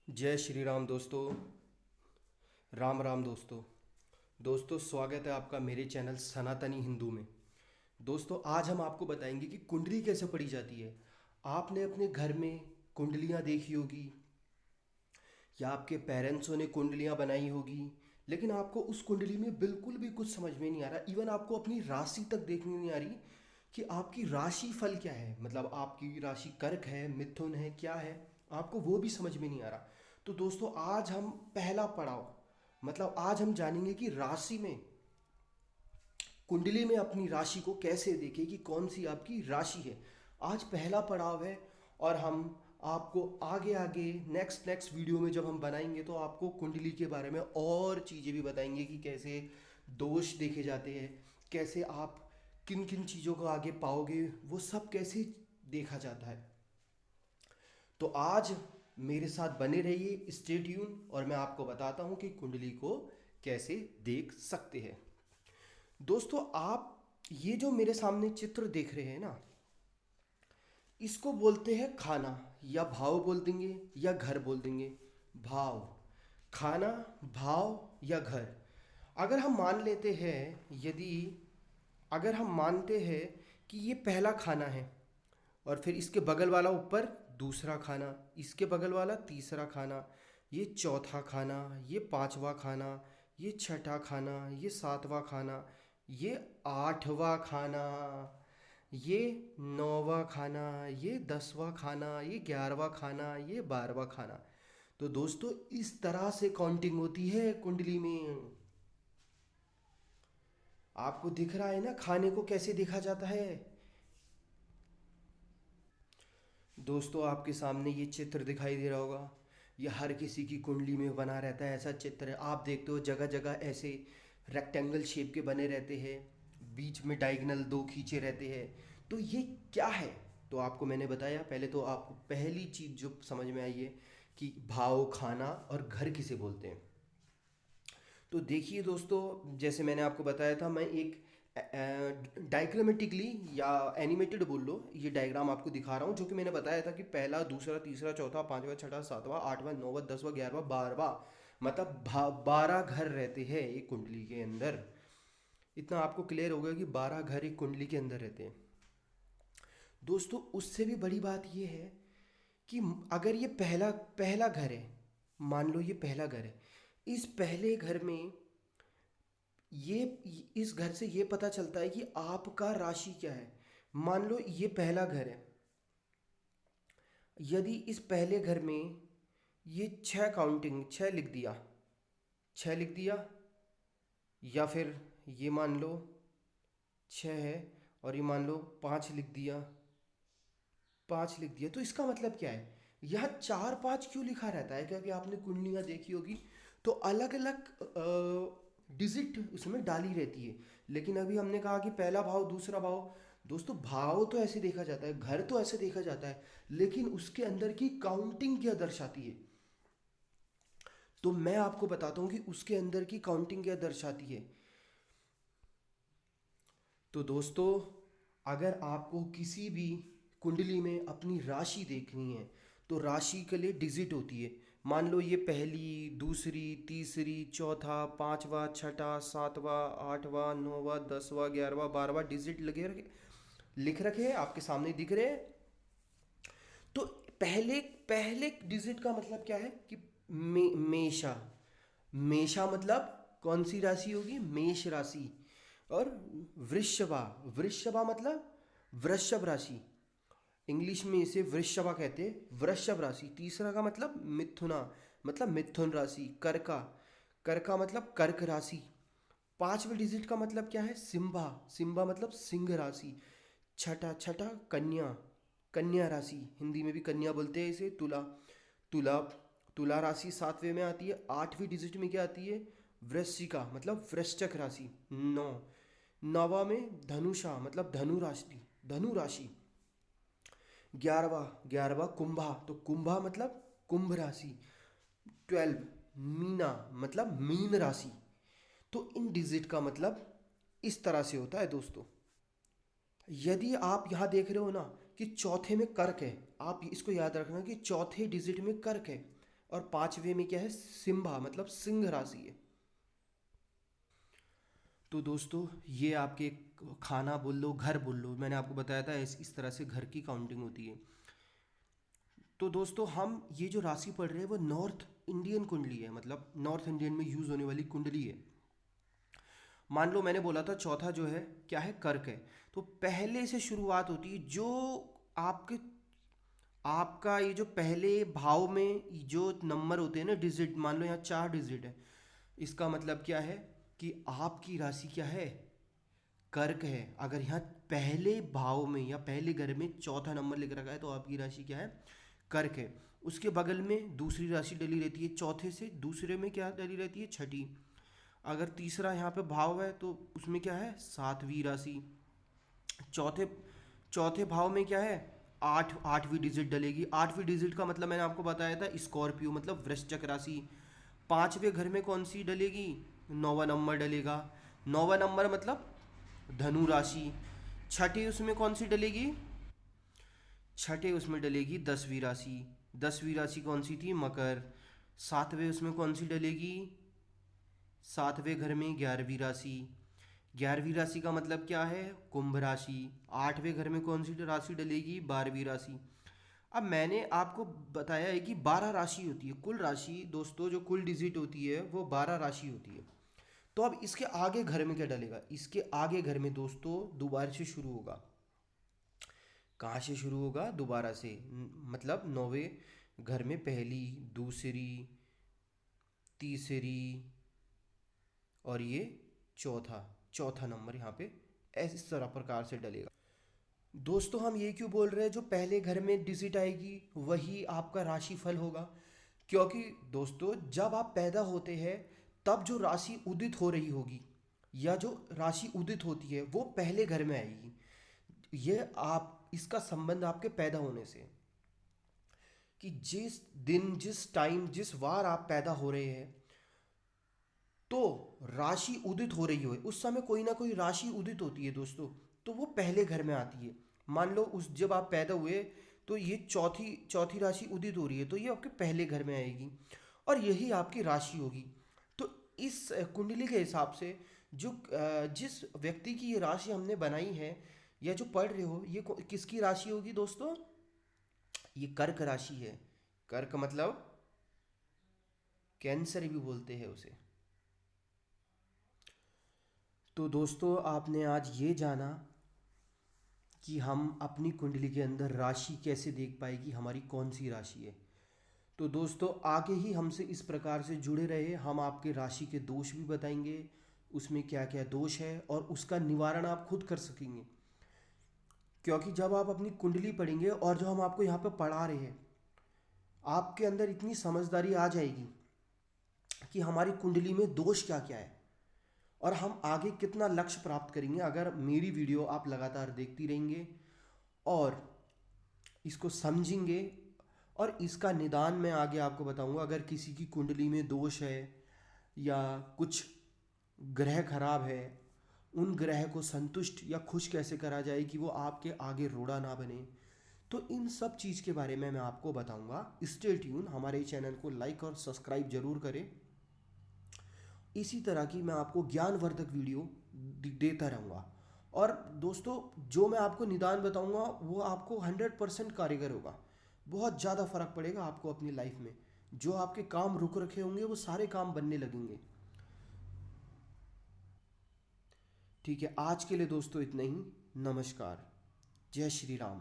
जय श्री राम दोस्तों। राम राम दोस्तों। दोस्तों स्वागत है आपका मेरे चैनल सनातनी हिंदू में। दोस्तों आज हम आपको बताएंगे कि कुंडली कैसे पढ़ी जाती है। आपने अपने घर में कुंडलियाँ देखी होगी या आपके पेरेंट्सों ने कुंडलियाँ बनाई होगी, लेकिन आपको उस कुंडली में बिल्कुल भी कुछ समझ में नहीं आ रहा। इवन आपको अपनी राशि तक देखने नहीं आ रही कि आपकी राशि फल क्या है, मतलब आपकी राशि कर्क है, मिथुन है, क्या है, आपको वो भी समझ में नहीं आ रहा। तो दोस्तों आज हम पहला पड़ाव, मतलब आज हम जानेंगे कि राशि में, कुंडली में अपनी राशि को कैसे देखें कि कौन सी आपकी राशि है। आज पहला पड़ाव है। और हम आपको आगे आगे नेक्स्ट नेक्स्ट वीडियो में जब हम बनाएंगे तो आपको कुंडली के बारे में और चीज़ें भी बताएंगे कि कैसे दोष देखे जाते हैं, कैसे आप किन किन चीज़ों को आगे पाओगे, वो सब कैसे देखा जाता है। तो आज मेरे साथ बने रहिए, स्टे ट्यून, और मैं आपको बताता हूँ कि कुंडली को कैसे देख सकते हैं। दोस्तों आप ये जो मेरे सामने चित्र देख रहे हैं ना, इसको बोलते हैं खाना, या भाव बोल देंगे या घर बोल देंगे। भाव, खाना, भाव या घर। अगर हम मान लेते हैं, यदि अगर हम मानते हैं कि ये पहला खाना है, और फिर इसके बगल वाला ऊपर दूसरा खाना, इसके बगल वाला तीसरा खाना, ये चौथा खाना, ये पांचवा खाना, ये छठा खाना, ये सातवां खाना, ये आठवां खाना, ये नौवां खाना, ये 10वां खाना, ये 11वां खाना, ये 12वां खाना। तो दोस्तों इस तरह से काउंटिंग होती है कुंडली में। आपको दिख रहा है ना खाने को कैसे देखा जाता है। दोस्तों आपके सामने ये चित्र दिखाई दे रहा होगा, ये हर किसी की कुंडली में बना रहता है, ऐसा चित्र है। आप देखते हो जगह जगह ऐसे रेक्टेंगल शेप के बने रहते हैं, बीच में डायगोनल दो खींचे रहते हैं। तो ये क्या है? तो आपको मैंने बताया, पहले तो आपको पहली चीज़ जो समझ में आई है कि भाव, खाना और घर किसे बोलते हैं। तो देखिए दोस्तों, जैसे मैंने आपको बताया था, मैं एक डायग्रामेटिकली या एनिमेटेड बोल लो, ये डायग्राम आपको दिखा रहा हूँ, जो कि मैंने बताया था कि पहला, दूसरा, तीसरा, चौथा, पांचवा, छठा, सातवां, आठवां, नौवां, 10वां, 11वां, 12वां, मतलब 12 घर रहते हैं एक कुंडली के अंदर। इतना आपको क्लियर हो गया कि 12 घर एक कुंडली के अंदर रहते हैं। दोस्तों उससे भी बड़ी बात यह है कि अगर ये पहला पहला घर है, मान लो ये पहला घर है, इस पहले घर में ये, इस घर से ये पता चलता है कि आपका राशि क्या है। मान लो ये पहला घर है, यदि इस पहले घर में ये छः, काउंटिंग छः लिख दिया, छः लिख दिया, या फिर ये मान लो छः है और ये मान लो पाँच लिख दिया, पाँच लिख दिया, तो इसका मतलब क्या है? यह चार पाँच क्यों लिखा रहता है? क्योंकि आपने कुंडलियाँ देखी होगी तो अलग अलग डिजिट उसमें डाली रहती है। लेकिन अभी हमने कहा कि पहला भाव, दूसरा भाव। दोस्तों भाव तो ऐसे देखा जाता है, घर तो ऐसे देखा जाता है, लेकिन उसके अंदर की काउंटिंग क्या दर्शाती है, तो मैं आपको बताता हूँ कि उसके अंदर की काउंटिंग क्या दर्शाती है। तो दोस्तों अगर आपको किसी भी कुंडली में अपनी राशि देखनी है तो राशि के लिए डिजिट होती है। मान लो ये पहली, दूसरी, तीसरी, चौथा, पांचवा, छठा, सातवां, आठवां, नौवां, 10वां, 11वां, 12वां डिजिट लगे रखे, लिख रखे हैं, आपके सामने दिख रहे हैं। तो पहले पहले डिजिट का मतलब क्या है कि मेषा। मेषा मतलब कौन सी राशि होगी? मेष राशि। और वृषभा, वृषभा मतलब वृषभ राशि, इंग्लिश में इसे वृषभा कहते हैं, वृषभ राशि। तीसरा का मतलब मिथुना, मतलब मिथुन राशि। कर्का, कर्का मतलब कर्क राशि। पांचवें डिजिट का मतलब क्या है? सिंभा, सिंभा मतलब सिंह राशि। छठा, छठा कन्या, कन्या राशि, हिंदी में भी कन्या बोलते हैं इसे। तुला, तुला, तुला राशि सातवें में आती है। आठवीं डिजिट में क्या आती है? वृश्चिका मतलब वृश्चिक राशि। नौ, नौवा में धनुषा मतलब धनु राशि, धनु राशि। ग्यारहवा, ग्यारहवा कुंभा, तो कुंभा मतलब कुंभ राशि। 12 मीना मतलब मीन राशि। तो इन डिजिट का मतलब इस तरह से होता है दोस्तों। यदि आप यहाँ देख रहे हो ना कि चौथे में कर्क है, आप इसको याद रखना कि चौथे डिजिट में कर्क है और 5वें में क्या है, सिंहा मतलब सिंह राशि है। तो दोस्तों ये आपके खाना बोल लो, घर बोल लो, मैंने आपको बताया था इस तरह से घर की काउंटिंग होती है। तो दोस्तों हम ये जो राशि पढ़ रहे हैं वो नॉर्थ इंडियन कुंडली है, मतलब नॉर्थ इंडियन में यूज़ होने वाली कुंडली है। मान लो मैंने बोला था चौथा जो है क्या है, कर्क है। तो पहले से शुरुआत होती है जो आपके आपका ये जो पहले भाव में जो नंबर होते हैं ना, डिजिट, मान लो यहाँ 4 डिजिट है, इसका मतलब क्या है कि आपकी राशि क्या है, कर्क है। अगर यहाँ पहले भाव में या पहले घर में चौथा नंबर लिख रखा है तो आपकी राशि क्या है, कर्क है। उसके बगल में दूसरी राशि डली रहती है, चौथे से दूसरे में क्या डली रहती है, छठी। अगर तीसरा यहाँ पे भाव है तो उसमें क्या है, सातवीं राशि। चौथे चौथे भाव में क्या है, आठवीं डिजिट डलेगी। आठवीं डिजिट का मतलब मैंने आपको बताया था स्कॉर्पियो मतलब वृश्चिक राशि। पांचवें घर में कौन सी डलेगी, नौवा नंबर डलेगा। नौवा नंबर मतलब धनु राशि। छठी उसमें कौन सी डलेगी, छठे उसमें डलेगी 10वीं राशि। 10वीं राशि कौन सी थी, मकर। सातवें उसमें कौन सी डलेगी, सातवें घर में 11वीं राशि। 11वीं राशि का मतलब क्या है, कुंभ राशि। आठवें घर में कौन सी राशि डलेगी, 12वीं राशि। अब मैंने आपको बताया है कि 12 राशि होती है, कुल राशि दोस्तों जो कुल डिजिट होती है वो 12 राशि होती है। तो अब इसके आगे घर में क्या डलेगा, इसके आगे घर में दोस्तों दोबारा से शुरू होगा। कहाँ से शुरू होगा, दोबारा से, मतलब 9वें घर में पहली, दूसरी, तीसरी और ये चौथा, चौथा नंबर यहाँ पे इस तरह प्रकार से डलेगा। दोस्तों हम ये क्यों बोल रहे हैं जो पहले घर में डिजिट आएगी वही आपका राशिफल होगा, क्योंकि दोस्तों जब आप पैदा होते हैं तब जो राशि उदित हो रही होगी या जो राशि उदित होती है वो पहले घर में आएगी। ये आप इसका संबंध आपके पैदा होने से, कि जिस दिन, जिस टाइम, जिस वार आप पैदा हो रहे हैं तो राशि उदित हो रही हो, उस समय कोई ना कोई राशि उदित होती है दोस्तों, तो वो पहले घर में आती है। मान लो उस जब आप पैदा हुए तो ये चौथी चौथी राशि उदित हो रही है तो ये आपके पहले घर में आएगी और यही आपकी राशि होगी। तो इस कुंडली के हिसाब से जो जिस व्यक्ति की ये राशि हमने बनाई है या जो पढ़ रहे हो ये किसकी राशि होगी दोस्तों, ये कर्क राशि है। कर्क मतलब कैंसर भी बोलते हैं उसे। तो दोस्तों आपने आज ये जाना कि हम अपनी कुंडली के अंदर राशि कैसे देख पाए कि हमारी कौन सी राशि है। तो दोस्तों आगे ही हमसे इस प्रकार से जुड़े रहे, हम आपके राशि के दोष भी बताएंगे, उसमें क्या क्या दोष है और उसका निवारण आप खुद कर सकेंगे। क्योंकि जब आप अपनी कुंडली पढ़ेंगे और जो हम आपको यहाँ पे पढ़ा रहे हैं आपके अंदर इतनी समझदारी आ जाएगी कि हमारी कुंडली में दोष क्या क्या है और हम आगे कितना लक्ष्य प्राप्त करेंगे अगर मेरी वीडियो आप लगातार देखती रहेंगे और इसको समझेंगे। और इसका निदान मैं आगे आपको बताऊंगा। अगर किसी की कुंडली में दोष है या कुछ ग्रह खराब है, उन ग्रह को संतुष्ट या खुश कैसे करा जाए कि वो आपके आगे रोड़ा ना बने, तो इन सब चीज़ के बारे में मैं आपको बताऊंगा। स्टे ट्यून, हमारे चैनल को लाइक और सब्सक्राइब जरूर करें। इसी तरह की मैं आपको ज्ञानवर्धक वीडियो देता रहूँगा। और दोस्तों जो मैं आपको निदान बताऊँगा वो आपको 100% कारगर होगा, बहुत ज़्यादा फर्क पड़ेगा आपको अपनी लाइफ में। जो आपके काम रुक रखे होंगे वो सारे काम बनने लगेंगे। ठीक है, आज के लिए दोस्तों इतना ही। नमस्कार, जय श्री राम।